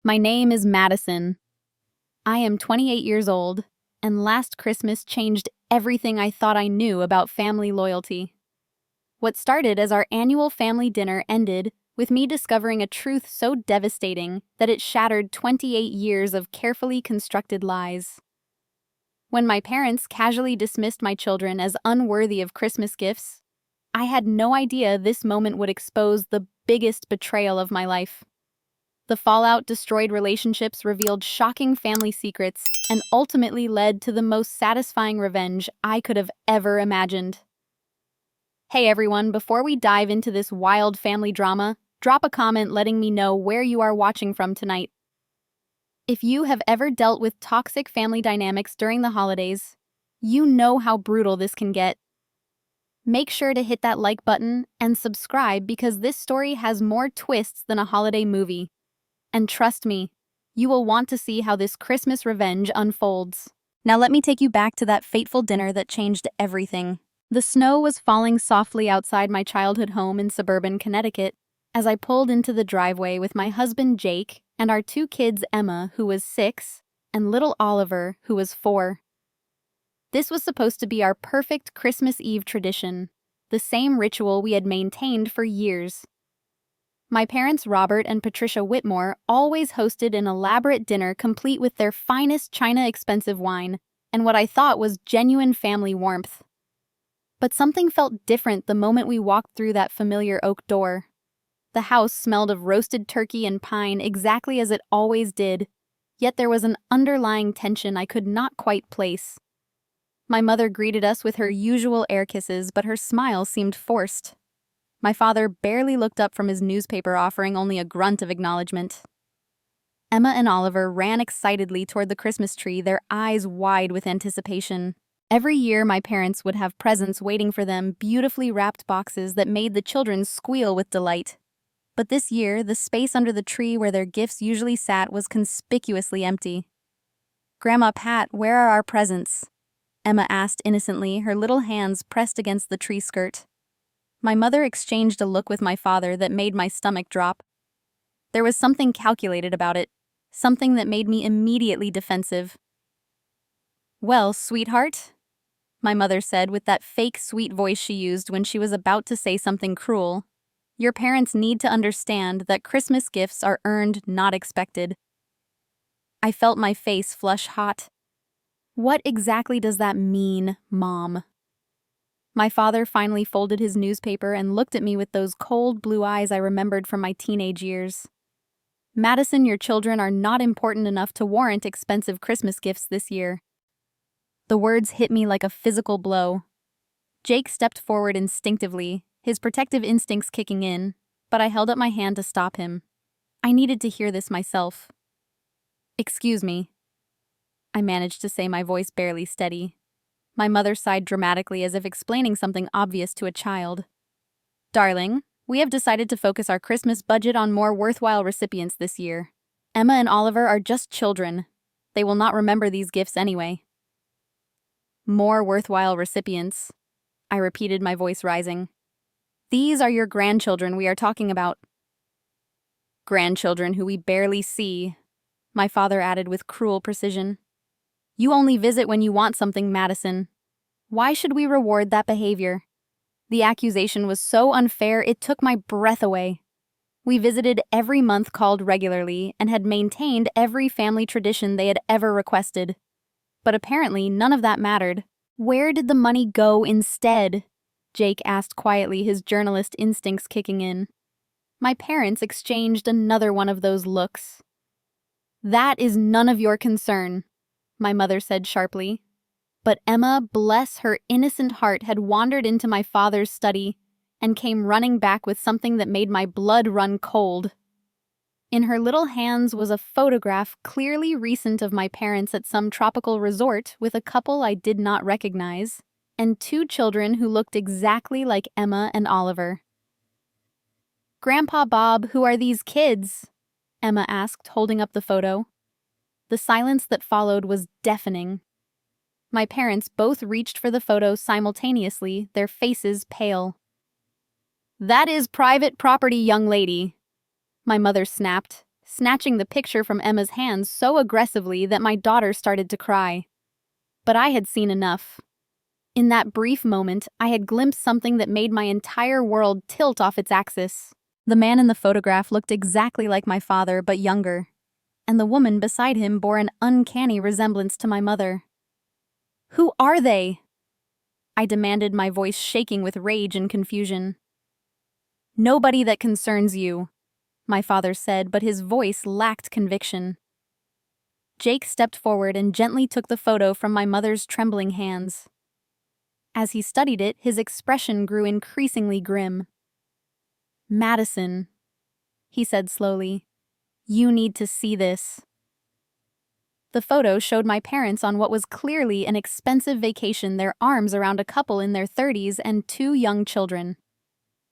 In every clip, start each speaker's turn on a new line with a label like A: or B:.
A: My name is Madison. I am 28 years old, and last Christmas changed everything I thought I knew about family loyalty. What started as our annual family dinner ended with me discovering a truth so devastating that it shattered 28 years of carefully constructed lies. When my parents casually dismissed my children as unworthy of Christmas gifts, I had no idea this moment would expose the biggest betrayal of my life. The fallout destroyed relationships, revealed shocking family secrets, and ultimately led to the most satisfying revenge I could have ever imagined. Hey everyone, before we dive into this wild family drama, drop a comment letting me know where you are watching from tonight. If you have ever dealt with toxic family dynamics during the holidays, you know how brutal this can get. Make sure to hit that like button and subscribe because this story has more twists than a holiday movie. And trust me, you will want to see how this Christmas revenge unfolds. Now let me take you back to that fateful dinner that changed everything. The snow was falling softly outside my childhood home in suburban Connecticut as I pulled into the driveway with my husband Jake and our two kids Emma, who was 6, and little Oliver, who was 4. This was supposed to be our perfect Christmas Eve tradition, the same ritual we had maintained for years. My parents Robert and Patricia Whitmore always hosted an elaborate dinner complete with their finest China expensive wine and what I thought was genuine family warmth. But something felt different the moment we walked through that familiar oak door. The house smelled of roasted turkey and pine exactly as it always did, yet there was an underlying tension I could not quite place. My mother greeted us with her usual air kisses, but her smile seemed forced. My father barely looked up from his newspaper, offering only a grunt of acknowledgement. Emma and Oliver ran excitedly toward the Christmas tree, their eyes wide with anticipation. Every year, my parents would have presents waiting for them, beautifully wrapped boxes that made the children squeal with delight. But this year, the space under the tree where their gifts usually sat was conspicuously empty. "Grandma Pat, where are our presents?" Emma asked innocently, her little hands pressed against the tree skirt. My mother exchanged a look with my father that made my stomach drop. There was something calculated about it, something that made me immediately defensive. "Well, sweetheart," my mother said with that fake sweet voice she used when she was about to say something cruel, "your parents need to understand that Christmas gifts are earned, not expected." I felt my face flush hot. What exactly does that mean, Mom? My father finally folded his newspaper and looked at me with those cold blue eyes I remembered from my teenage years. "Madison, your children are not important enough to warrant expensive Christmas gifts this year." The words hit me like a physical blow. Jake stepped forward instinctively, his protective instincts kicking in, but I held up my hand to stop him. I needed to hear this myself. "Excuse me," I managed to say, my voice barely steady. My mother sighed dramatically as if explaining something obvious to a child. "Darling, we have decided to focus our Christmas budget on more worthwhile recipients this year. Emma and Oliver are just children. They will not remember these gifts anyway." "More worthwhile recipients," I repeated, my voice rising. "These are your grandchildren we are talking about." "Grandchildren who we barely see," my father added with cruel precision. "You only visit when you want something, Madison. Why should we reward that behavior?" The accusation was so unfair it took my breath away. We visited every month, called regularly, and had maintained every family tradition they had ever requested. But apparently none of that mattered. "Where did the money go instead?" Jake asked quietly, his journalist instincts kicking in. My parents exchanged another one of those looks. "That is none of your concern," my mother said sharply. But Emma, bless her innocent heart, had wandered into my father's study and came running back with something that made my blood run cold. In her little hands was a photograph clearly recent of my parents at some tropical resort with a couple I did not recognize, and 2 children who looked exactly like Emma and Oliver. "Grandpa Bob, who are these kids?" Emma asked, holding up the photo. The silence that followed was deafening. My parents both reached for the photo simultaneously, their faces pale. "That is private property, young lady," my mother snapped, snatching the picture from Emma's hands so aggressively that my daughter started to cry. But I had seen enough. In that brief moment, I had glimpsed something that made my entire world tilt off its axis. The man in the photograph looked exactly like my father, but younger, and the woman beside him bore an uncanny resemblance to my mother. "Who are they?" I demanded, my voice shaking with rage and confusion. "Nobody that concerns you," my father said, but his voice lacked conviction. Jake stepped forward and gently took the photo from my mother's trembling hands. As he studied it, his expression grew increasingly grim. "Madison," he said slowly, "you need to see this." The photo showed my parents on what was clearly an expensive vacation, their arms around a couple in their 30s and 2 young children.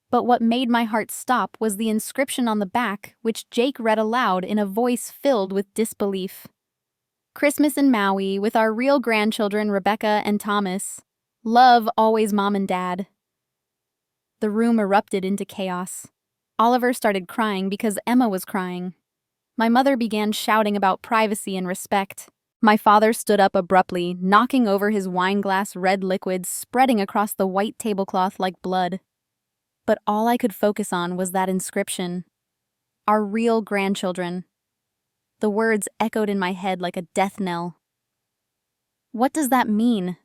A: But what made my heart stop was the inscription on the back, which Jake read aloud in a voice filled with disbelief. "Christmas in Maui with our real grandchildren Rebecca and Thomas. Love always Mom and Dad." The room erupted into chaos. Oliver started crying because Emma was crying. My mother began shouting about privacy and respect. My father stood up abruptly, knocking over his wineglass, red liquid spreading across the white tablecloth like blood. But all I could focus on was that inscription. Our real grandchildren. The words echoed in my head like a death knell. "What does that mean?"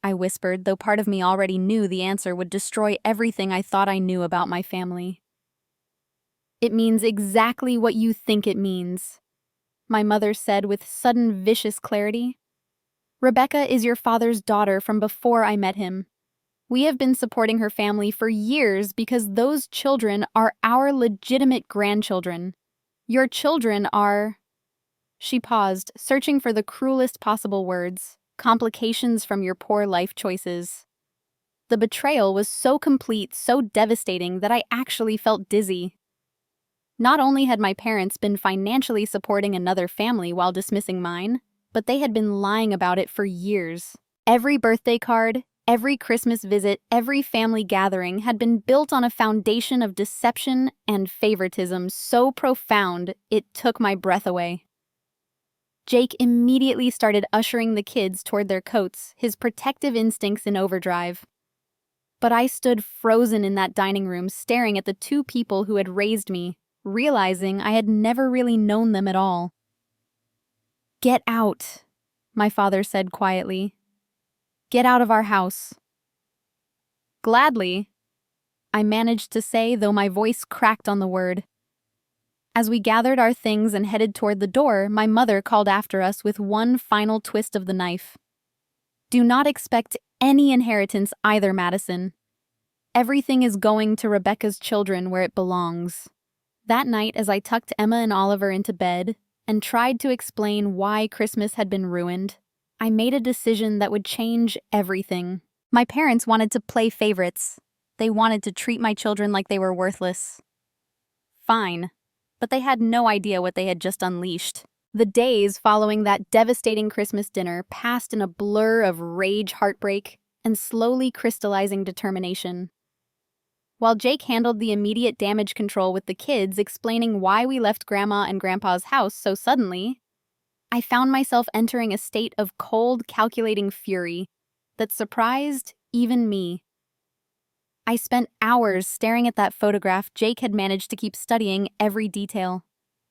A: I whispered, though part of me already knew the answer would destroy everything I thought I knew about my family. "It means exactly what you think it means," my mother said with sudden vicious clarity. "Rebecca is your father's daughter from before I met him. We have been supporting her family for years because those children are our legitimate grandchildren. Your children are—" She paused, searching for the cruelest possible words. "Complications from your poor life choices." The betrayal was so complete, so devastating, that I actually felt dizzy. Not only had my parents been financially supporting another family while dismissing mine, but they had been lying about it for years. Every birthday card, every Christmas visit, every family gathering had been built on a foundation of deception and favoritism so profound it took my breath away. Jake immediately started ushering the kids toward their coats, his protective instincts in overdrive. But I stood frozen in that dining room, staring at the 2 people who had raised me, realizing I had never really known them at all. "Get out," my father said quietly. "Get out of our house." "Gladly," I managed to say, though my voice cracked on the word. As we gathered our things and headed toward the door, my mother called after us with one final twist of the knife. "Do not expect any inheritance either, Madison. Everything is going to Rebecca's children where it belongs." That night, as I tucked Emma and Oliver into bed and tried to explain why Christmas had been ruined, I made a decision that would change everything. My parents wanted to play favorites. They wanted to treat my children like they were worthless. Fine. But they had no idea what they had just unleashed. The days following that devastating Christmas dinner passed in a blur of rage, heartbreak, and slowly crystallizing determination. While Jake handled the immediate damage control with the kids, explaining why we left Grandma and Grandpa's house so suddenly, I found myself entering a state of cold, calculating fury that surprised even me. I spent hours staring at that photograph Jake had managed to keep studying every detail.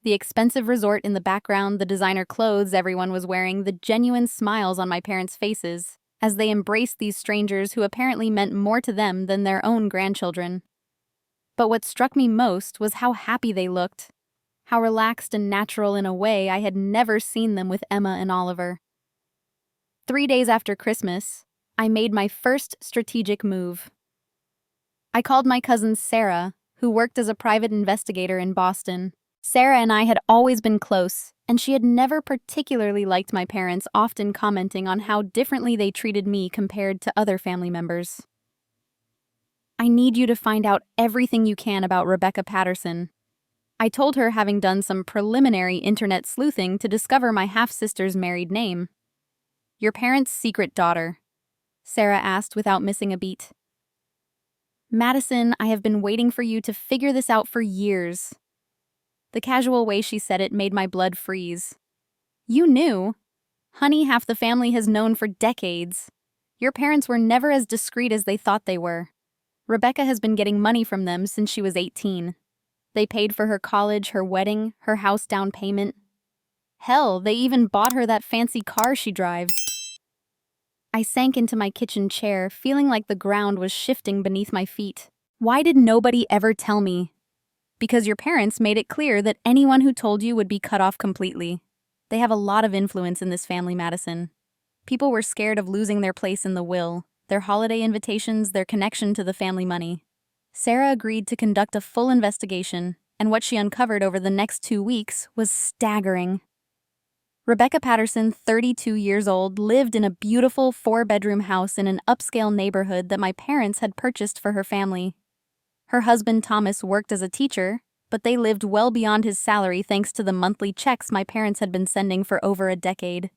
A: The expensive resort in the background, the designer clothes everyone was wearing, the genuine smiles on my parents' faces as they embraced these strangers who apparently meant more to them than their own grandchildren. But what struck me most was how happy they looked, how relaxed and natural in a way I had never seen them with Emma and Oliver. 3 days after Christmas, I made my first strategic move. I called my cousin Sarah, who worked as a private investigator in Boston. Sarah and I had always been close, and she had never particularly liked my parents, often commenting on how differently they treated me compared to other family members. "I need you to find out everything you can about Rebecca Patterson," I told her, having done some preliminary internet sleuthing to discover my half-sister's married name. "Your parents' secret daughter?" Sarah asked without missing a beat. "Madison, I have been waiting for you to figure this out for years." The casual way she said it made my blood freeze. You knew? Honey, half the family has known for decades. Your parents were never as discreet as they thought they were. Rebecca has been getting money from them since she was 18. They paid for her college, her wedding, her house down payment. Hell, they even bought her that fancy car she drives. I sank into my kitchen chair, feeling like the ground was shifting beneath my feet. Why did nobody ever tell me? Because your parents made it clear that anyone who told you would be cut off completely. They have a lot of influence in this family, Madison. People were scared of losing their place in the will, their holiday invitations, their connection to the family money. Sarah agreed to conduct a full investigation, and what she uncovered over the next 2 weeks was staggering. Rebecca Patterson, 32 years old, lived in a beautiful 4-bedroom house in an upscale neighborhood that my parents had purchased for her family. Her husband Thomas worked as a teacher, but they lived well beyond his salary thanks to the monthly checks my parents had been sending for over a decade.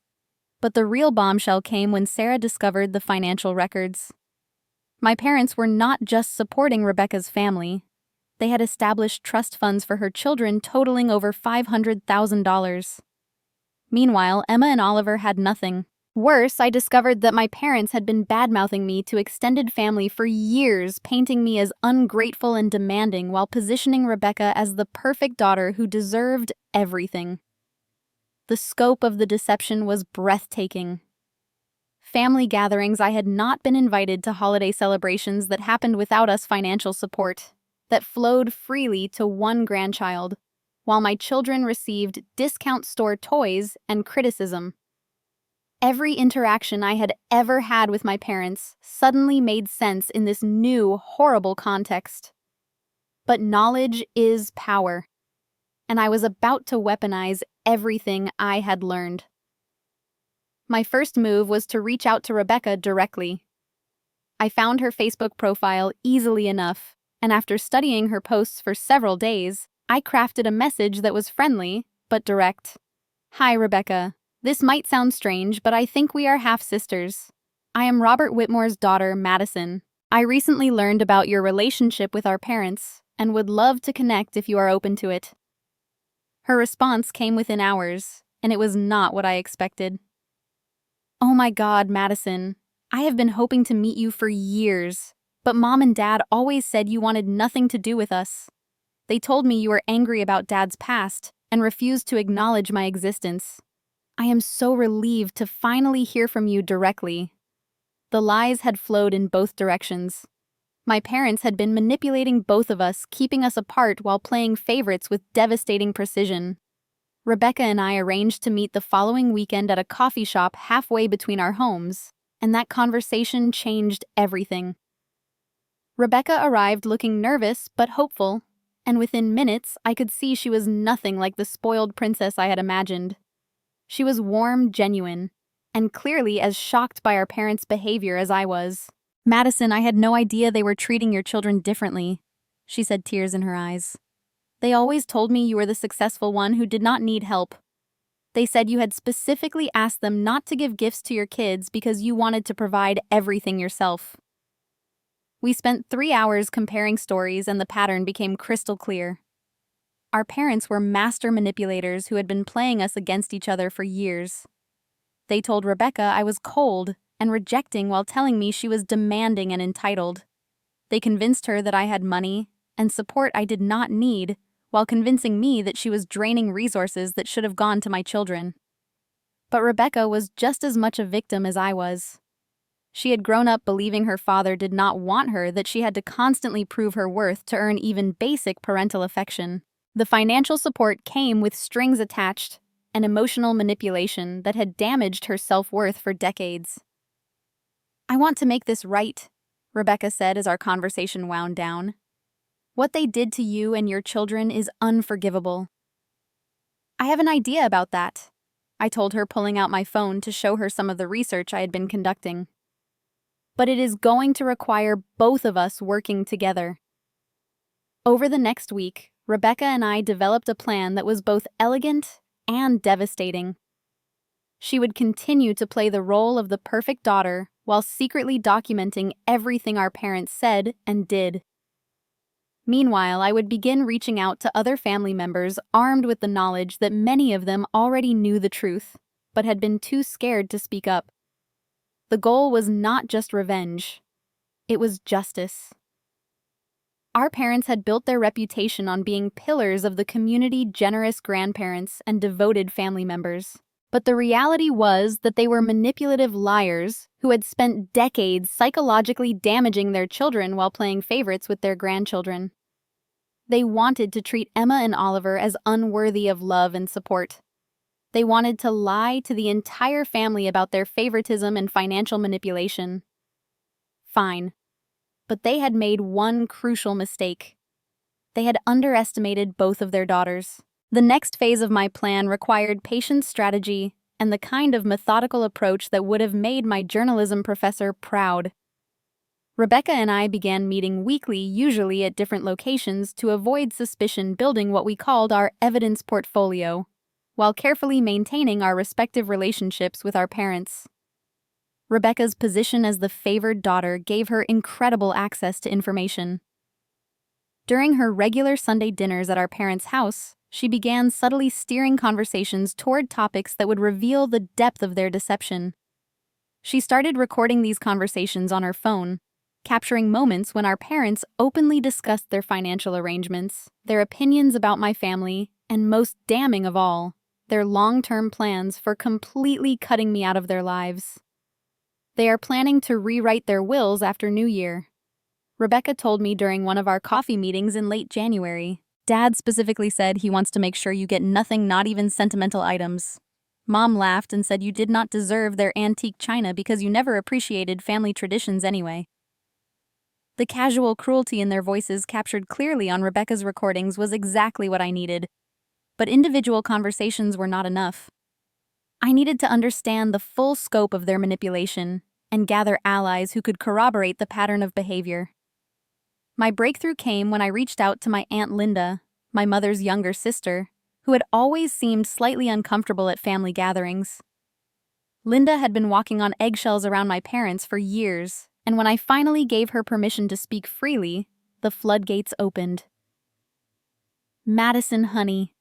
A: But the real bombshell came when Sarah discovered the financial records. My parents were not just supporting Rebecca's family. They had established trust funds for her children totaling over $500,000. Meanwhile, Emma and Oliver had nothing. Worse, I discovered that my parents had been bad-mouthing me to extended family for years, painting me as ungrateful and demanding while positioning Rebecca as the perfect daughter who deserved everything. The scope of the deception was breathtaking. Family gatherings, I had not been invited to holiday celebrations that happened without us financial support, that flowed freely to one grandchild, while my children received discount store toys and criticism. Every interaction I had ever had with my parents suddenly made sense in this new, horrible context. But knowledge is power, and I was about to weaponize everything I had learned. My first move was to reach out to Rebecca directly. I found her Facebook profile easily enough, and after studying her posts for several days, I crafted a message that was friendly, but direct. Hi, Rebecca. This might sound strange, but I think we are half-sisters. I am Robert Whitmore's daughter, Madison. I recently learned about your relationship with our parents and would love to connect if you are open to it. Her response came within hours, and it was not what I expected. Oh my God, Madison. I have been hoping to meet you for years, but Mom and Dad always said you wanted nothing to do with us. They told me you were angry about Dad's past and refused to acknowledge my existence. I am so relieved to finally hear from you directly. The lies had flowed in both directions. My parents had been manipulating both of us, keeping us apart while playing favorites with devastating precision. Rebecca and I arranged to meet the following weekend at a coffee shop halfway between our homes, and that conversation changed everything. Rebecca arrived looking nervous but hopeful, and within minutes I could see she was nothing like the spoiled princess I had imagined. She was warm, genuine, and clearly as shocked by our parents' behavior as I was. Madison, I had no idea they were treating your children differently, she said, tears in her eyes. They always told me you were the successful one who did not need help. They said you had specifically asked them not to give gifts to your kids because you wanted to provide everything yourself. We spent 3 hours comparing stories and the pattern became crystal clear. Our parents were master manipulators who had been playing us against each other for years. They told Rebecca I was cold and rejecting while telling me she was demanding and entitled. They convinced her that I had money and support I did not need, while convincing me that she was draining resources that should have gone to my children. But Rebecca was just as much a victim as I was. She had grown up believing her father did not want her, that she had to constantly prove her worth to earn even basic parental affection. The financial support came with strings attached and emotional manipulation that had damaged her self-worth for decades. I want to make this right, Rebecca said as our conversation wound down. What they did to you and your children is unforgivable. I have an idea about that, I told her, pulling out my phone to show her some of the research I had been conducting. But it is going to require both of us working together. Over the next week, Rebecca and I developed a plan that was both elegant and devastating. She would continue to play the role of the perfect daughter while secretly documenting everything our parents said and did. Meanwhile, I would begin reaching out to other family members armed with the knowledge that many of them already knew the truth, but had been too scared to speak up. The goal was not just revenge. It was justice. Our parents had built their reputation on being pillars of the community, generous grandparents, and devoted family members. But the reality was that they were manipulative liars who had spent decades psychologically damaging their children while playing favorites with their grandchildren. They wanted to treat Emma and Oliver as unworthy of love and support. They wanted to lie to the entire family about their favoritism and financial manipulation. Fine. But they had made one crucial mistake. They had underestimated both of their daughters. The next phase of my plan required patience, strategy, and the kind of methodical approach that would have made my journalism professor proud. Rebecca and I began meeting weekly, usually at different locations, to avoid suspicion, building what we called our evidence portfolio, while carefully maintaining our respective relationships with our parents. Rebecca's position as the favored daughter gave her incredible access to information. During her regular Sunday dinners at our parents' house, she began subtly steering conversations toward topics that would reveal the depth of their deception. She started recording these conversations on her phone, capturing moments when our parents openly discussed their financial arrangements, their opinions about my family, and most damning of all, their long-term plans for completely cutting me out of their lives. They are planning to rewrite their wills after New Year. Rebecca told me during one of our coffee meetings in late January. Dad specifically said he wants to make sure you get nothing, not even sentimental items. Mom laughed and said you did not deserve their antique china because you never appreciated family traditions anyway. The casual cruelty in their voices captured clearly on Rebecca's recordings was exactly what I needed. But individual conversations were not enough. I needed to understand the full scope of their manipulation and gather allies who could corroborate the pattern of behavior. My breakthrough came when I reached out to my Aunt Linda, my mother's younger sister, who had always seemed slightly uncomfortable at family gatherings. Linda had been walking on eggshells around my parents for years, and when I finally gave her permission to speak freely, the floodgates opened. Madison, honey.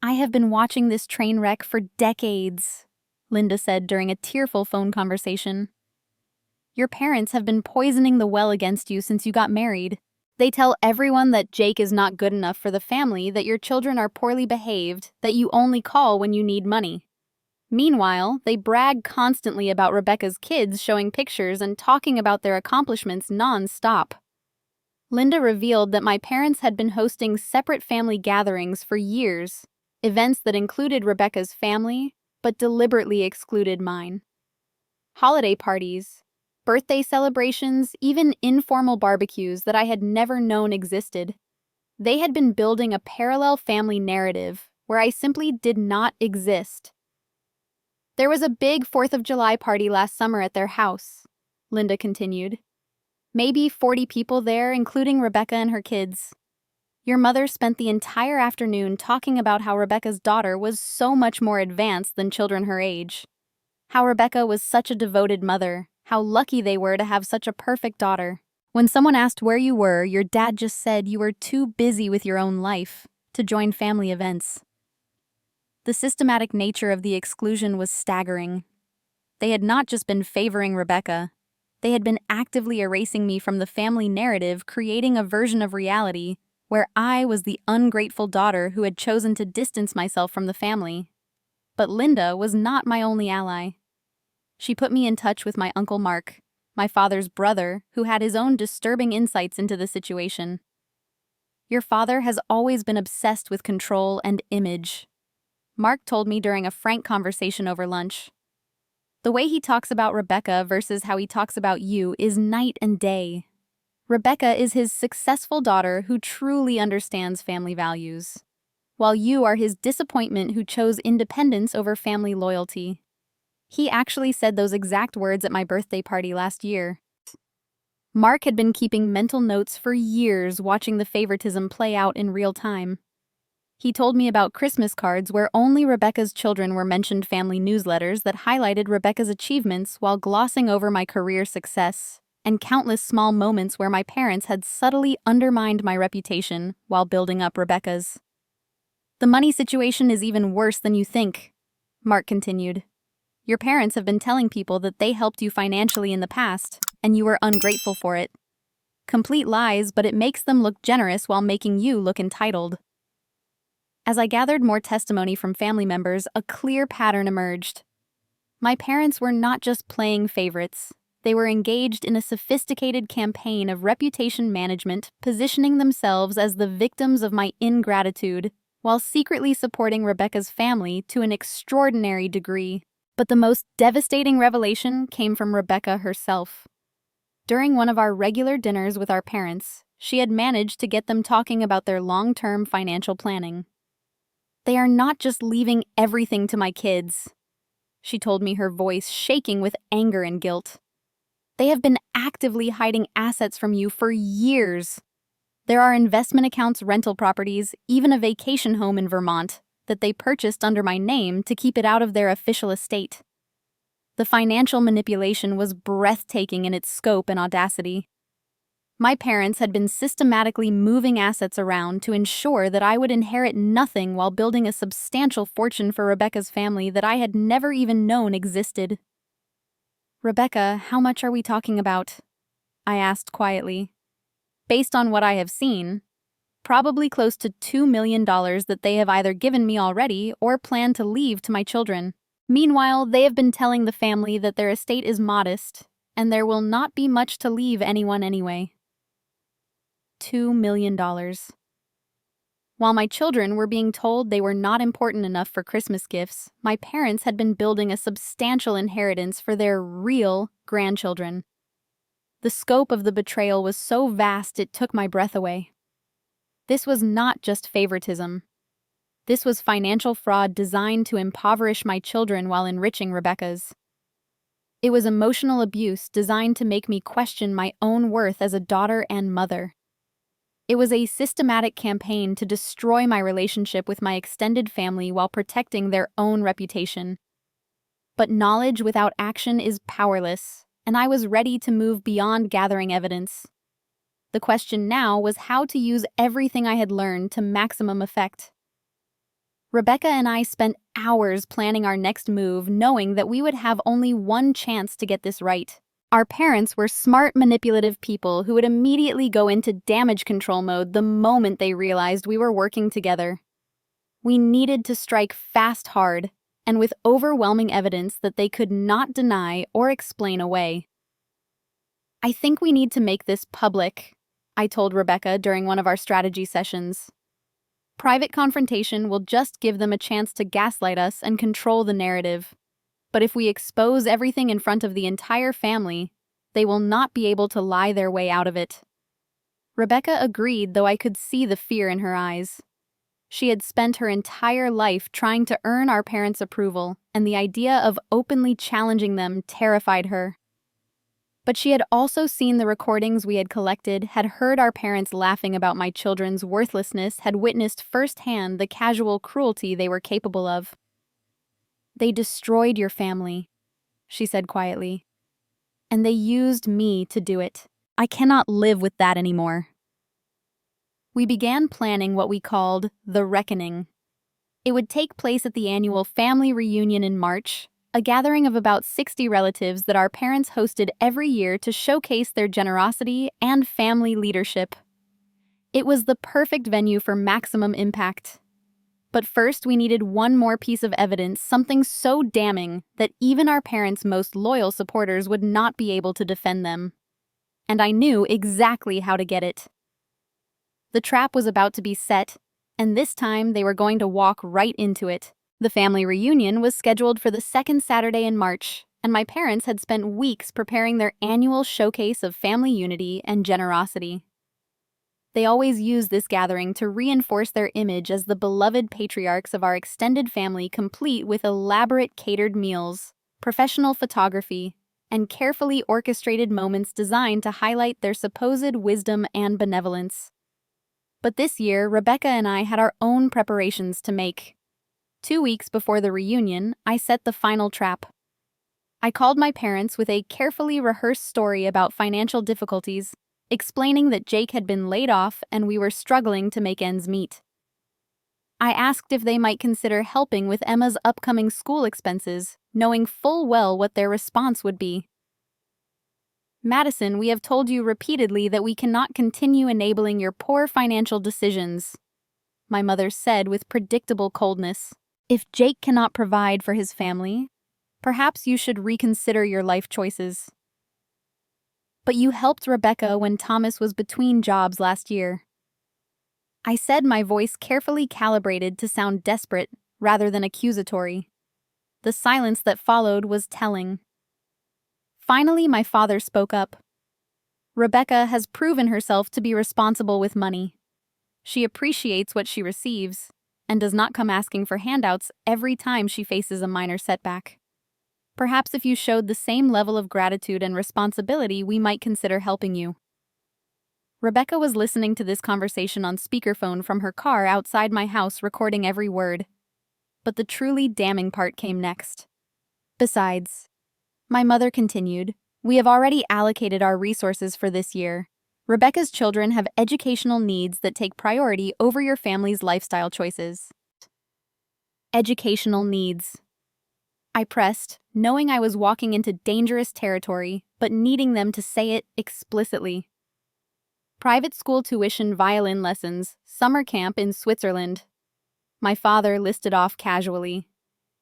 A: I have been watching this train wreck for decades, Linda said during a tearful phone conversation. Your parents have been poisoning the well against you since you got married. They tell everyone that Jake is not good enough for the family, that your children are poorly behaved, that you only call when you need money. Meanwhile, they brag constantly about Rebecca's kids, showing pictures and talking about their accomplishments non-stop. Linda revealed that my parents had been hosting separate family gatherings for years, events that included Rebecca's family, but deliberately excluded mine. Holiday parties, birthday celebrations, even informal barbecues that I had never known existed. They had been building a parallel family narrative where I simply did not exist. There was a big 4th of July party last summer at their house, Linda continued. Maybe 40 people there, including Rebecca and her kids. Your mother spent the entire afternoon talking about how Rebecca's daughter was so much more advanced than children her age. How Rebecca was such a devoted mother, how lucky they were to have such a perfect daughter. When someone asked where you were, your dad just said you were too busy with your own life to join family events. The systematic nature of the exclusion was staggering. They had not just been favoring Rebecca. They had been actively erasing me from the family narrative, creating a version of reality where I was the ungrateful daughter who had chosen to distance myself from the family. But Linda was not my only ally. She put me in touch with my Uncle Mark, my father's brother, who had his own disturbing insights into the situation. Your father has always been obsessed with control and image, Mark told me during a frank conversation over lunch. The way he talks about Rebecca versus how he talks about you is night and day. Rebecca is his successful daughter who truly understands family values, while you are his disappointment who chose independence over family loyalty. He actually said those exact words at my birthday party last year. Mark had been keeping mental notes for years, watching the favoritism play out in real time. He told me about Christmas cards where only Rebecca's children were mentioned, family newsletters that highlighted Rebecca's achievements while glossing over my career success, and countless small moments where my parents had subtly undermined my reputation while building up Rebecca's. "The money situation is even worse than you think," Mark continued. "Your parents have been telling people that they helped you financially in the past, and you were ungrateful for it. Complete lies, but it makes them look generous while making you look entitled." As I gathered more testimony from family members, a clear pattern emerged. My parents were not just playing favorites. They were engaged in a sophisticated campaign of reputation management, positioning themselves as the victims of my ingratitude, while secretly supporting Rebecca's family to an extraordinary degree. But the most devastating revelation came from Rebecca herself. During one of our regular dinners with our parents, she had managed to get them talking about their long-term financial planning. "They are not just leaving everything to my kids," she told me, her voice shaking with anger and guilt. "They have been actively hiding assets from you for years. There are investment accounts, rental properties, even a vacation home in Vermont that they purchased under my name to keep it out of their official estate." The financial manipulation was breathtaking in its scope and audacity. My parents had been systematically moving assets around to ensure that I would inherit nothing while building a substantial fortune for Rebecca's family that I had never even known existed. "Rebecca, how much are we talking about?" I asked quietly. "Based on what I have seen, probably close to $2 million that they have either given me already or plan to leave to my children. Meanwhile, they have been telling the family that their estate is modest, and there will not be much to leave anyone anyway." $2 million. While my children were being told they were not important enough for Christmas gifts, my parents had been building a substantial inheritance for their real grandchildren. The scope of the betrayal was so vast it took my breath away. This was not just favoritism. This was financial fraud designed to impoverish my children while enriching Rebecca's. It was emotional abuse designed to make me question my own worth as a daughter and mother. It was a systematic campaign to destroy my relationship with my extended family while protecting their own reputation. But knowledge without action is powerless, and I was ready to move beyond gathering evidence. The question now was how to use everything I had learned to maximum effect. Rebecca and I spent hours planning our next move, knowing that we would have only one chance to get this right. Our parents were smart, manipulative people who would immediately go into damage control mode the moment they realized we were working together. We needed to strike fast, hard, and with overwhelming evidence that they could not deny or explain away. "I think we need to make this public," I told Rebecca during one of our strategy sessions. "Private confrontation will just give them a chance to gaslight us and control the narrative. But if we expose everything in front of the entire family, they will not be able to lie their way out of it." Rebecca agreed, though I could see the fear in her eyes. She had spent her entire life trying to earn our parents' approval, and the idea of openly challenging them terrified her. But she had also seen the recordings we had collected, had heard our parents laughing about my children's worthlessness, had witnessed firsthand the casual cruelty they were capable of. "They destroyed your family," she said quietly. "And they used me to do it. I cannot live with that anymore." We began planning what we called the reckoning. It would take place at the annual family reunion in March, a gathering of about 60 relatives that our parents hosted every year to showcase their generosity and family leadership. It was the perfect venue for maximum impact. But first, we needed one more piece of evidence, something so damning that even our parents' most loyal supporters would not be able to defend them. And I knew exactly how to get it. The trap was about to be set, and this time they were going to walk right into it. The family reunion was scheduled for the second Saturday in March, and my parents had spent weeks preparing their annual showcase of family unity and generosity. They always used this gathering to reinforce their image as the beloved patriarchs of our extended family, complete with elaborate catered meals, professional photography, and carefully orchestrated moments designed to highlight their supposed wisdom and benevolence. But this year, Rebecca and I had our own preparations to make. 2 weeks before the reunion, I set the final trap. I called my parents with a carefully rehearsed story about financial difficulties, explaining that Jake had been laid off and we were struggling to make ends meet. I asked if they might consider helping with Emma's upcoming school expenses, knowing full well what their response would be. "Madison, we have told you repeatedly that we cannot continue enabling your poor financial decisions," my mother said with predictable coldness. "If Jake cannot provide for his family, perhaps you should reconsider your life choices." "But you helped Rebecca when Thomas was between jobs last year," I said, my voice carefully calibrated to sound desperate rather than accusatory. The silence that followed was telling. Finally, my father spoke up. "Rebecca has proven herself to be responsible with money. She appreciates what she receives and does not come asking for handouts every time she faces a minor setback. Perhaps if you showed the same level of gratitude and responsibility, we might consider helping you." Rebecca was listening to this conversation on speakerphone from her car outside my house, recording every word. But the truly damning part came next. "Besides," my mother continued, "we have already allocated our resources for this year. Rebecca's children have educational needs that take priority over your family's lifestyle choices." Educational needs, I pressed, knowing I was walking into dangerous territory, but needing them to say it explicitly. "Private school tuition, violin lessons, summer camp in Switzerland," my father listed off casually.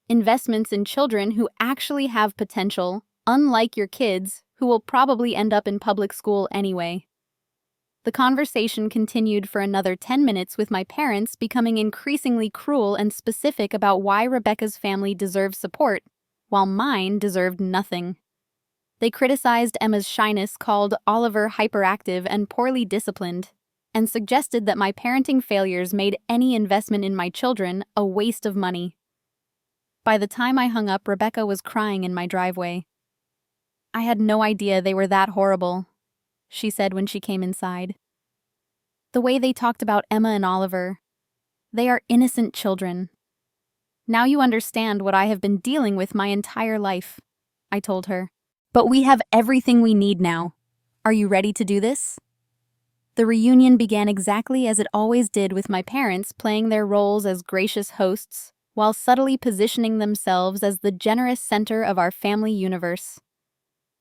A: "Investments in children who actually have potential, unlike your kids, who will probably end up in public school anyway." The conversation continued for another 10 minutes, with my parents becoming increasingly cruel and specific about why Rebecca's family deserved support, while mine deserved nothing. They criticized Emma's shyness, called Oliver hyperactive and poorly disciplined, and suggested that my parenting failures made any investment in my children a waste of money. By the time I hung up, Rebecca was crying in my driveway. "I had no idea they were that horrible," she said when she came inside. "The way they talked about Emma and Oliver. They are innocent children." "Now you understand what I have been dealing with my entire life," I told her. "But we have everything we need now. Are you ready to do this?" The reunion began exactly as it always did, with my parents playing their roles as gracious hosts while subtly positioning themselves as the generous center of our family universe.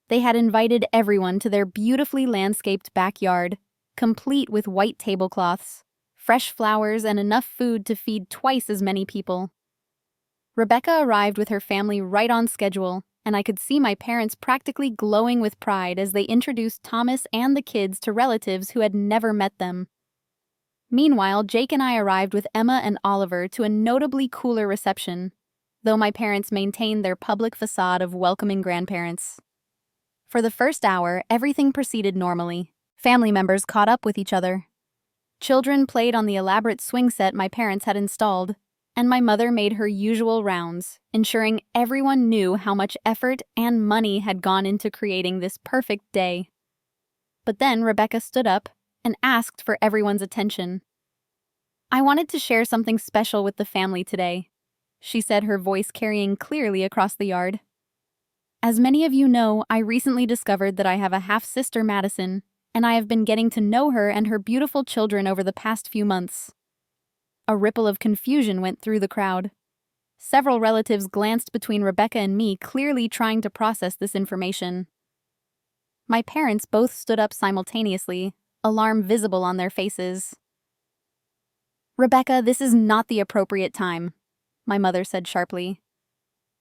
A: They had invited everyone to their beautifully landscaped backyard, complete with white tablecloths, fresh flowers, and enough food to feed twice as many people. Rebecca arrived with her family right on schedule, and I could see my parents practically glowing with pride as they introduced Thomas and the kids to relatives who had never met them. Meanwhile, Jake and I arrived with Emma and Oliver to a notably cooler reception, though my parents maintained their public facade of welcoming grandparents. For the first hour, everything proceeded normally. Family members caught up with each other. Children played on the elaborate swing set my parents had installed, and my mother made her usual rounds, ensuring everyone knew how much effort and money had gone into creating this perfect day. But then Rebecca stood up and asked for everyone's attention. "I wanted to share something special with the family today," she said, her voice carrying clearly across the yard. "As many of you know, I recently discovered that I have a half-sister, Madison, and I have been getting to know her and her beautiful children over the past few months." A ripple of confusion went through the crowd. Several relatives glanced between Rebecca and me, clearly trying to process this information. My parents both stood up simultaneously, alarm visible on their faces. "Rebecca, this is not the appropriate time," my mother said sharply.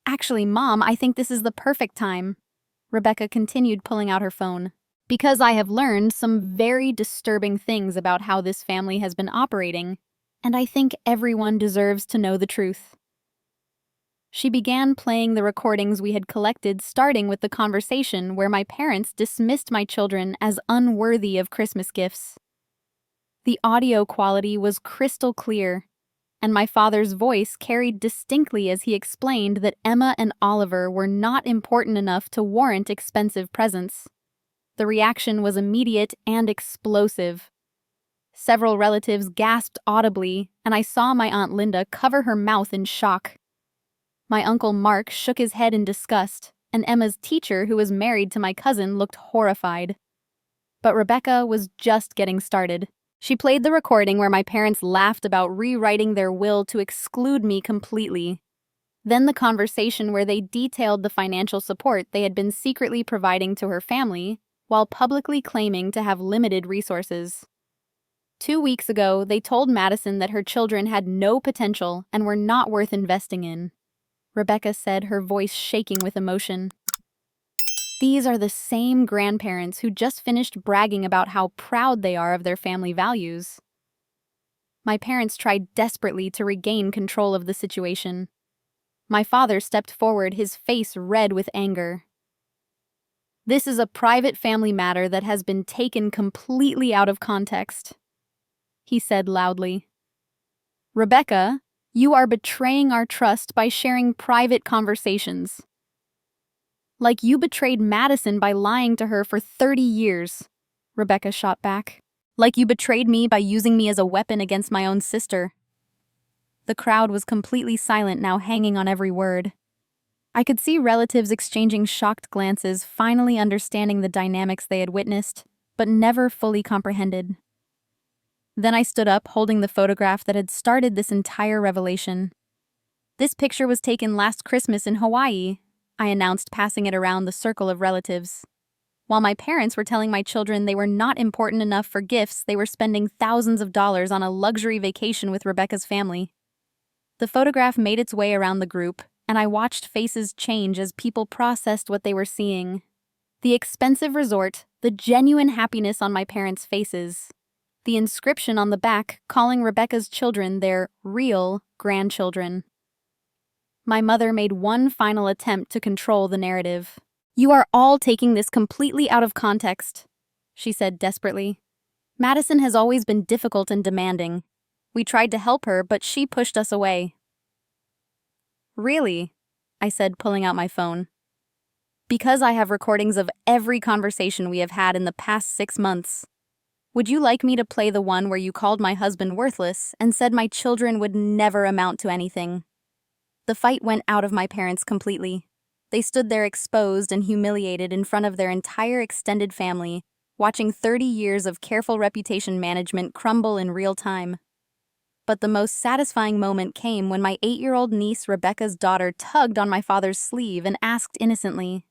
A: "Actually, Mom, I think this is the perfect time," Rebecca continued, pulling out her phone, "because I have learned some very disturbing things about how this family has been operating, and I think everyone deserves to know the truth." She began playing the recordings we had collected, starting with the conversation where my parents dismissed my children as unworthy of Christmas gifts. The audio quality was crystal clear, and my father's voice carried distinctly as he explained that Emma and Oliver were not important enough to warrant expensive presents. The reaction was immediate and explosive. Several relatives gasped audibly, and I saw my Aunt Linda cover her mouth in shock. My Uncle Mark shook his head in disgust, and Emma's teacher, who was married to my cousin, looked horrified. But Rebecca was just getting started. She played the recording where my parents laughed about rewriting their will to exclude me completely. Then the conversation where they detailed the financial support they had been secretly providing to her family while publicly claiming to have limited resources. 2 weeks ago, they told Madison that her children had no potential and were not worth investing in. Rebecca said, her voice shaking with emotion. These are the same grandparents who just finished bragging about how proud they are of their family values. My parents tried desperately to regain control of the situation. My father stepped forward, his face red with anger. This is a private family matter that has been taken completely out of context, he said loudly. Rebecca, you are betraying our trust by sharing private conversations. Like you betrayed Madison by lying to her for 30 years, Rebecca shot back. Like you betrayed me by using me as a weapon against my own sister. The crowd was completely silent now, hanging on every word. I could see relatives exchanging shocked glances, finally understanding the dynamics they had witnessed, but never fully comprehended. Then I stood up, holding the photograph that had started this entire revelation. This picture was taken last Christmas in Hawaii, I announced, passing it around the circle of relatives. While my parents were telling my children they were not important enough for gifts, they were spending thousands of dollars on a luxury vacation with Rebecca's family. The photograph made its way around the group, and I watched faces change as people processed what they were seeing. The expensive resort, the genuine happiness on my parents' faces, the inscription on the back calling Rebecca's children their real grandchildren. My mother made one final attempt to control the narrative. You are all taking this completely out of context, she said desperately. Madison has always been difficult and demanding. We tried to help her, but she pushed us away. Really? I said, pulling out my phone. Because I have recordings of every conversation we have had in the past 6 months. Would you like me to play the one where you called my husband worthless and said my children would never amount to anything? The fight went out of my parents completely. They stood there exposed and humiliated in front of their entire extended family, watching 30 years of careful reputation management crumble in real time. But the most satisfying moment came when my 8-year-old niece Rebecca's daughter tugged on my father's sleeve and asked innocently,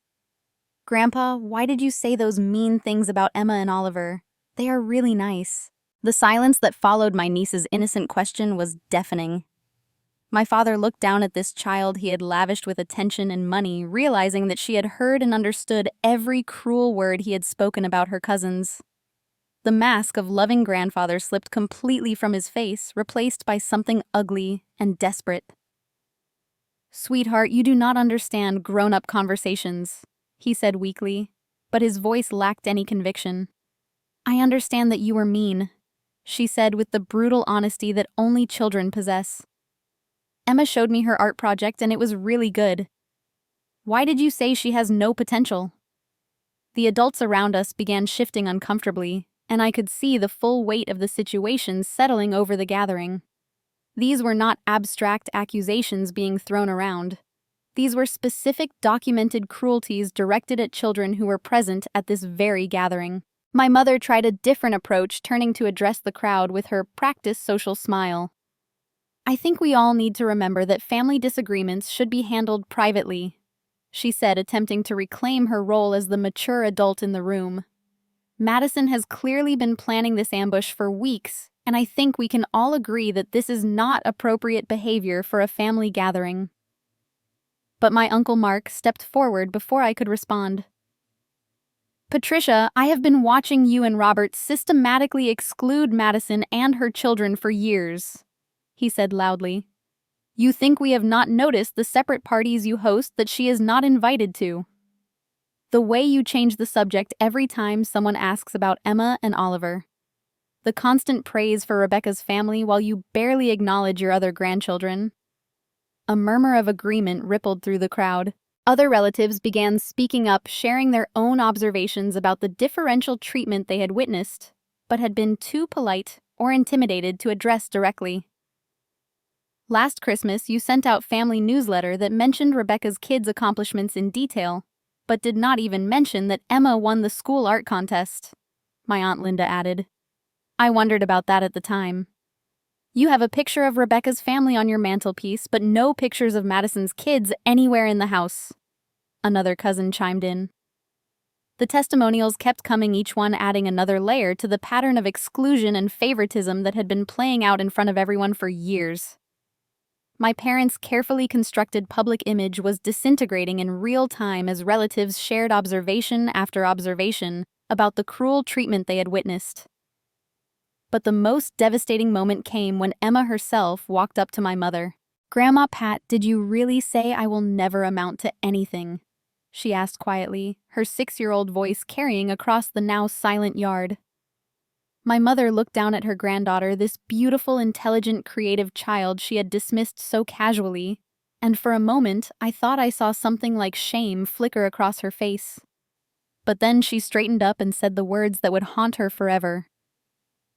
A: "Grandpa, why did you say those mean things about Emma and Oliver? They are really nice." The silence that followed my niece's innocent question was deafening. My father looked down at this child he had lavished with attention and money, realizing that she had heard and understood every cruel word he had spoken about her cousins. The mask of loving grandfather slipped completely from his face, replaced by something ugly and desperate. "Sweetheart, you do not understand grown-up conversations," he said weakly, but his voice lacked any conviction. "I understand that you were mean," she said with the brutal honesty that only children possess. "Emma showed me her art project and it was really good. Why did you say she has no potential?" The adults around us began shifting uncomfortably, and I could see the full weight of the situation settling over the gathering. These were not abstract accusations being thrown around. These were specific documented cruelties directed at children who were present at this very gathering. My mother tried a different approach, turning to address the crowd with her practiced social smile. "I think we all need to remember that family disagreements should be handled privately," she said, attempting to reclaim her role as the mature adult in the room. "Madison has clearly been planning this ambush for weeks, and I think we can all agree that this is not appropriate behavior for a family gathering." But my Uncle Mark stepped forward before I could respond. "Patricia, I have been watching you and Robert systematically exclude Madison and her children for years," he said loudly. "You think we have not noticed the separate parties you host that she is not invited to? The way you change the subject every time someone asks about Emma and Oliver. The constant praise for Rebecca's family while you barely acknowledge your other grandchildren." A murmur of agreement rippled through the crowd. Other relatives began speaking up, sharing their own observations about the differential treatment they had witnessed, but had been too polite or intimidated to address directly. "Last Christmas, you sent out family newsletter that mentioned Rebecca's kids' accomplishments in detail," but did not even mention that Emma won the school art contest," my Aunt Linda added. "I wondered about that at the time. You have a picture of Rebecca's family on your mantelpiece, but no pictures of Madison's kids anywhere in the house," another cousin chimed in. The testimonials kept coming, each one adding another layer to the pattern of exclusion and favoritism that had been playing out in front of everyone for years. My parents' carefully constructed public image was disintegrating in real time as relatives shared observation after observation about the cruel treatment they had witnessed. But the most devastating moment came when Emma herself walked up to my mother. "Grandma Pat, did you really say I will never amount to anything?" she asked quietly, her 6-year-old voice carrying across the now silent yard. My mother looked down at her granddaughter, this beautiful, intelligent, creative child she had dismissed so casually, and for a moment I thought I saw something like shame flicker across her face. But then she straightened up and said the words that would haunt her forever.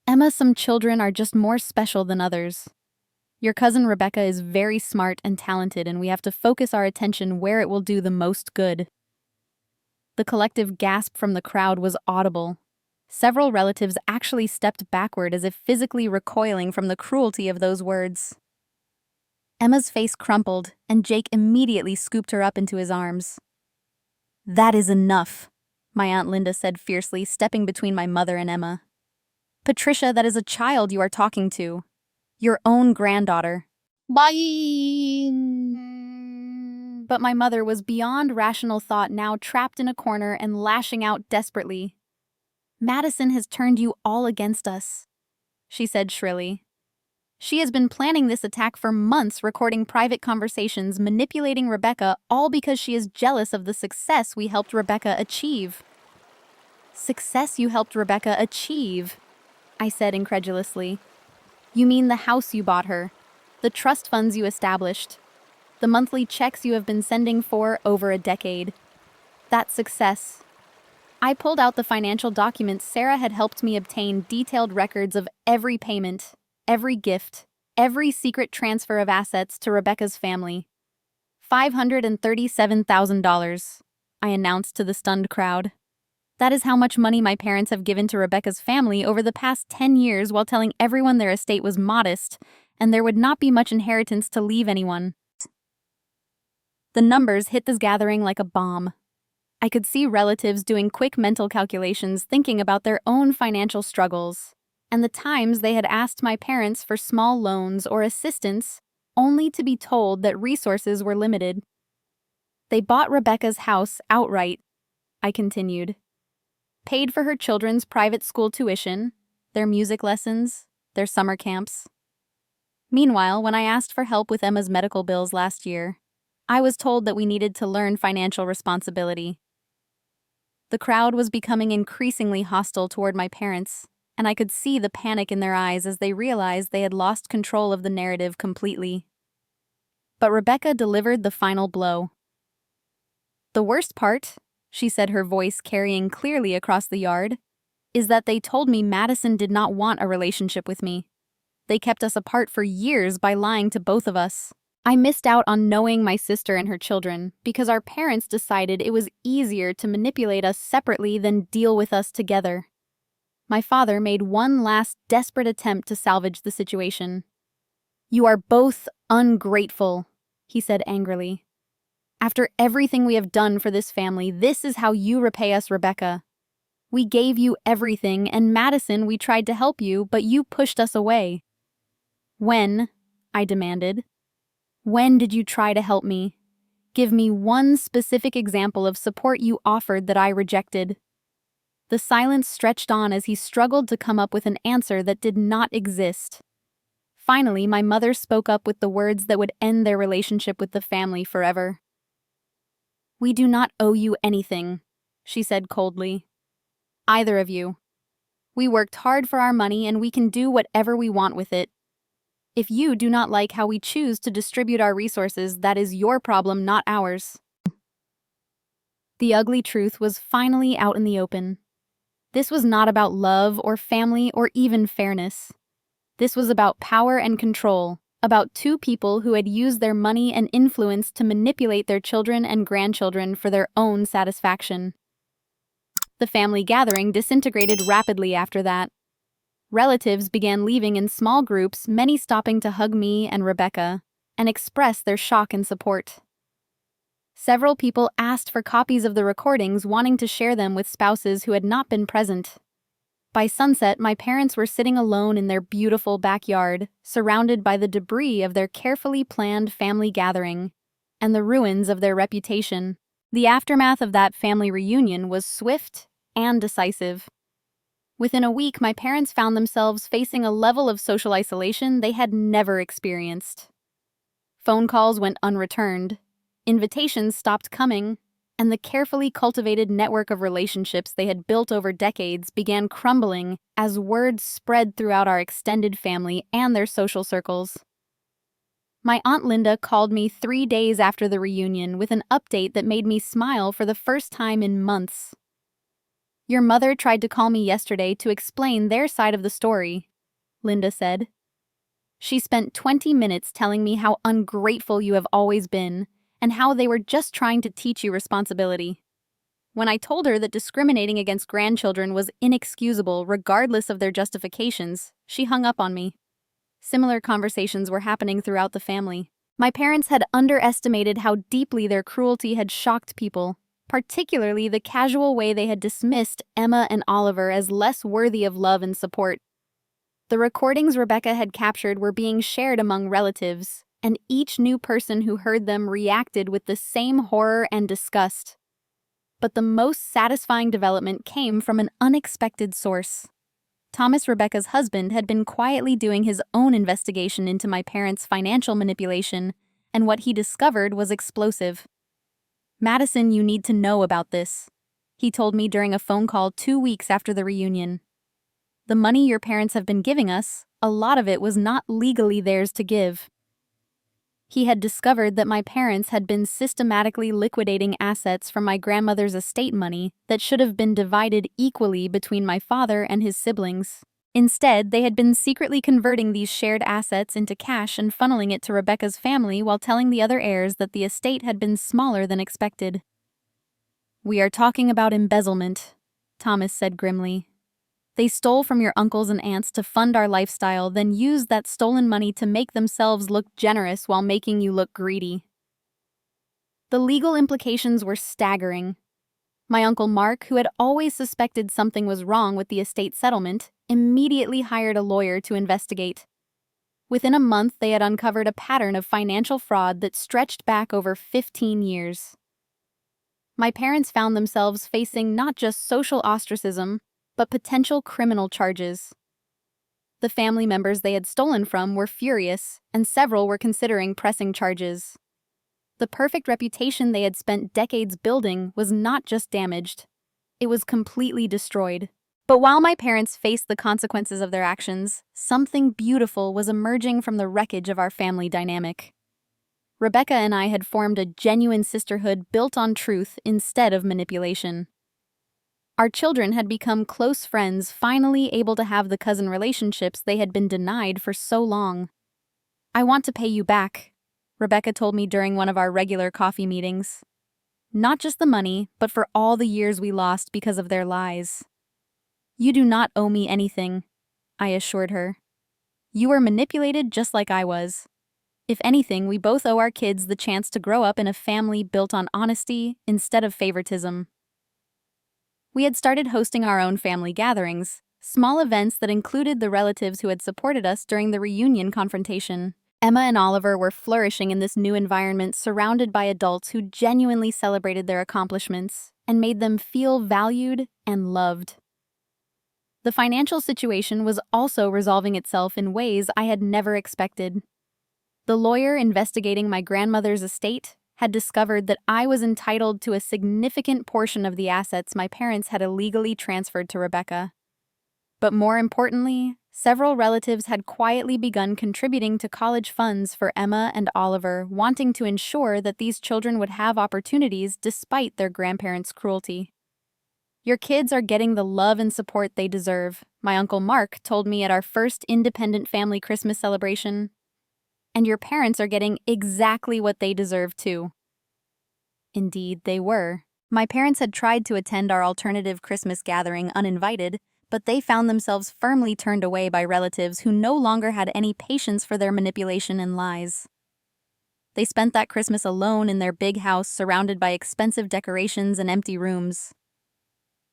A: "Emma, some children are just more special than others. Your cousin Rebecca is very smart and talented, and we have to focus our attention where it will do the most good." The collective gasp from the crowd was audible. Several relatives actually stepped backward as if physically recoiling from the cruelty of those words. Emma's face crumpled, and Jake immediately scooped her up into his arms. "That is enough," my Aunt Linda said fiercely, stepping between my mother and Emma. "Patricia, that is a child you are talking to. Your own granddaughter."
B: Bye.
A: But my mother was beyond rational thought, now trapped in a corner and lashing out desperately. "Madison has turned you all against us," she said shrilly. "She has been planning this attack for months, recording private conversations, manipulating Rebecca, all because she is jealous of the success we helped Rebecca achieve." "Success you helped Rebecca achieve?" I said incredulously. "You mean the house you bought her, the trust funds you established, the monthly checks you have been sending for over a decade. That success." I pulled out the financial documents Sarah had helped me obtain, detailed records of every payment, every gift, every secret transfer of assets to Rebecca's family. $537,000, I announced to the stunned crowd. That is how much money my parents have given to Rebecca's family over the past 10 years, while telling everyone their estate was modest and there would not be much inheritance to leave anyone. The numbers hit this gathering like a bomb. I could see relatives doing quick mental calculations, thinking about their own financial struggles, and the times they had asked my parents for small loans or assistance, only to be told that resources were limited. "They bought Rebecca's house outright," I continued. "Paid for her children's private school tuition, their music lessons, their summer camps. Meanwhile, when I asked for help with Emma's medical bills last year, I was told that we needed to learn financial responsibility." The crowd was becoming increasingly hostile toward my parents, and I could see the panic in their eyes as they realized they had lost control of the narrative completely. But Rebecca delivered the final blow. "The worst part," she said, her voice carrying clearly across the yard, "is that they told me Madison did not want a relationship with me. They kept us apart for years by lying to both of us. I missed out on knowing my sister and her children because our parents decided it was easier to manipulate us separately than deal with us together. My father made one last desperate attempt to salvage the situation. "You are both ungrateful," he said angrily. "After everything we have done for this family, this is how you repay us, Rebecca. We gave you everything, and Madison, we tried to help you, but you pushed us away." "When?" I demanded. "When did you try to help me? Give me one specific example of support you offered that I rejected." The silence stretched on as he struggled to come up with an answer that did not exist. Finally, my mother spoke up with the words that would end their relationship with the family forever. "We do not owe you anything," she said coldly. "Either of you. We worked hard for our money and we can do whatever we want with it. If you do not like how we choose to distribute our resources, that is your problem, not ours." The ugly truth was finally out in the open. This was not about love or family or even fairness. This was about power and control, about two people who had used their money and influence to manipulate their children and grandchildren for their own satisfaction. The family gathering disintegrated rapidly after that. Relatives began leaving in small groups, many stopping to hug me and Rebecca and express their shock and support. Several people asked for copies of the recordings, wanting to share them with spouses who had not been present. By sunset, my parents were sitting alone in their beautiful backyard, surrounded by the debris of their carefully planned family gathering and the ruins of their reputation. The aftermath of that family reunion was swift and decisive. Within a week, my parents found themselves facing a level of social isolation they had never experienced. Phone calls went unreturned, invitations stopped coming, and the carefully cultivated network of relationships they had built over decades began crumbling as word spread throughout our extended family and their social circles. My Aunt Linda called me 3 days after the reunion with an update that made me smile for the first time in months. "Your mother tried to call me yesterday to explain their side of the story," Linda said. "She spent 20 minutes telling me how ungrateful you have always been and how they were just trying to teach you responsibility. When I told her that discriminating against grandchildren was inexcusable regardless of their justifications, she hung up on me." Similar conversations were happening throughout the family. My parents had underestimated how deeply their cruelty had shocked people, particularly the casual way they had dismissed Emma and Oliver as less worthy of love and support. The recordings Rebecca had captured were being shared among relatives, and each new person who heard them reacted with the same horror and disgust. But the most satisfying development came from an unexpected source. Thomas, Rebecca's husband, had been quietly doing his own investigation into my parents' financial manipulation, and what he discovered was explosive. "Madison, you need to know about this," he told me during a phone call 2 weeks after the reunion. "The money your parents have been giving us, a lot of it was not legally theirs to give." He had discovered that my parents had been systematically liquidating assets from my grandmother's estate money that should have been divided equally between my father and his siblings. Instead, they had been secretly converting these shared assets into cash and funneling it to Rebecca's family while telling the other heirs that the estate had been smaller than expected. "We are talking about embezzlement," Thomas said grimly. "They stole from your uncles and aunts to fund our lifestyle, then used that stolen money to make themselves look generous while making you look greedy." The legal implications were staggering. My Uncle Mark, who had always suspected something was wrong with the estate settlement, immediately hired a lawyer to investigate. Within a month, they had uncovered a pattern of financial fraud that stretched back over 15 years. My parents found themselves facing not just social ostracism, but potential criminal charges. The family members they had stolen from were furious, and several were considering pressing charges. The perfect reputation they had spent decades building was not just damaged, it was completely destroyed. But while my parents faced the consequences of their actions, something beautiful was emerging from the wreckage of our family dynamic. Rebecca and I had formed a genuine sisterhood built on truth instead of manipulation. Our children had become close friends, finally able to have the cousin relationships they had been denied for so long. "I want to pay you back," Rebecca told me during one of our regular coffee meetings. "Not just the money, but for all the years we lost because of their lies." "You do not owe me anything," I assured her. "You were manipulated just like I was. If anything, we both owe our kids the chance to grow up in a family built on honesty instead of favoritism." We had started hosting our own family gatherings, small events that included the relatives who had supported us during the reunion confrontation. Emma and Oliver were flourishing in this new environment, surrounded by adults who genuinely celebrated their accomplishments and made them feel valued and loved. The financial situation was also resolving itself in ways I had never expected. The lawyer investigating my grandmother's estate had discovered that I was entitled to a significant portion of the assets my parents had illegally transferred to Rebecca. But more importantly, several relatives had quietly begun contributing to college funds for Emma and Oliver, wanting to ensure that these children would have opportunities despite their grandparents' cruelty. "Your kids are getting the love and support they deserve," my Uncle Mark told me at our first independent family Christmas celebration. and your parents are getting exactly what they deserve too. Indeed, they were. My parents had tried to attend our alternative Christmas gathering uninvited, but they found themselves firmly turned away by relatives who no longer had any patience for their manipulation and lies. They spent that Christmas alone in their big house surrounded by expensive decorations and empty rooms.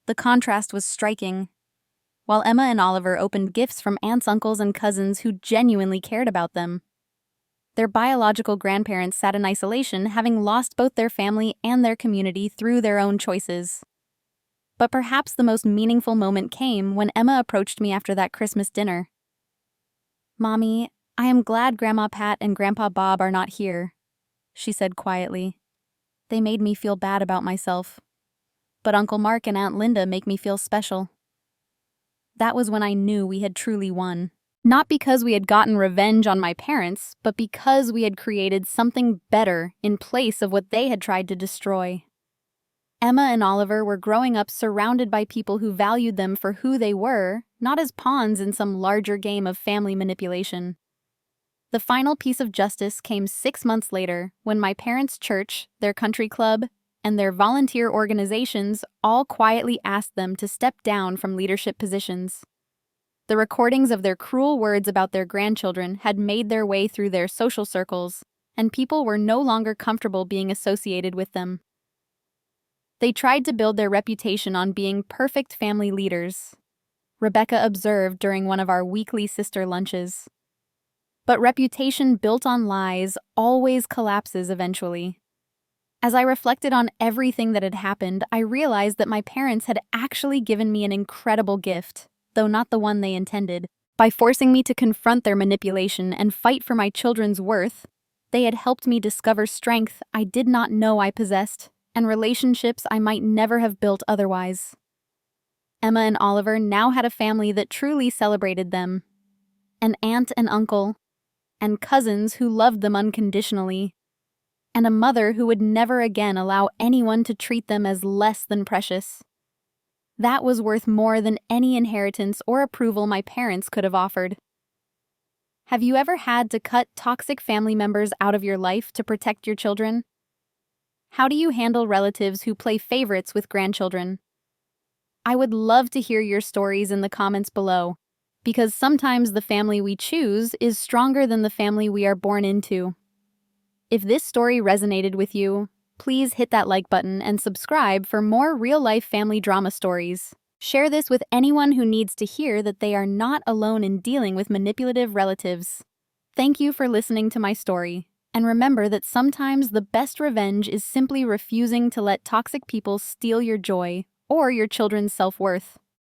A: The contrast was striking. While Emma and Oliver opened gifts from aunts, uncles, and cousins who genuinely cared about them, their biological grandparents sat in isolation, having lost both their family and their community through their own choices. But perhaps the most meaningful moment came when Emma approached me after that Christmas dinner. "Mommy, I am glad Grandma Pat and Grandpa Bob are not here," she said quietly. "They made me feel bad about myself. But Uncle Mark and Aunt Linda make me feel special." That was when I knew we had truly won. Not because we had gotten revenge on my parents, but because we had created something better in place of what they had tried to destroy. Emma and Oliver were growing up surrounded by people who valued them for who they were, not as pawns in some larger game of family manipulation. The final piece of justice came 6 months later when my parents' church, their country club, and their volunteer organizations all quietly asked them to step down from leadership positions. The recordings of their cruel words about their grandchildren had made their way through their social circles, and people were no longer comfortable being associated with them. They tried to build their reputation on being perfect family leaders, Rebecca observed during one of our weekly sister lunches. But reputation built on lies always collapses eventually. As I reflected on everything that had happened, I realized that my parents had actually given me an incredible gift, though not the one they intended. By forcing me to confront their manipulation and fight for my children's worth, they had helped me discover strength I did not know I possessed, and relationships I might never have built otherwise. Emma and Oliver now had a family that truly celebrated them. An aunt and uncle, and cousins who loved them unconditionally, and a mother who would never again allow anyone to treat them as less than precious. That was worth more than any inheritance or approval my parents could have offered. Have you ever had to cut toxic family members out of your life to protect your children? How do you handle relatives who play favorites with grandchildren? I would love to hear your stories in the comments below, because sometimes the family we choose is stronger than the family we are born into. If this story resonated with you, please hit that like button and subscribe for more real-life family drama stories. Share this with anyone who needs to hear that they are not alone in dealing with manipulative relatives. Thank you for listening to my story, and remember that sometimes the best revenge is simply refusing to let toxic people steal your joy or your children's self-worth.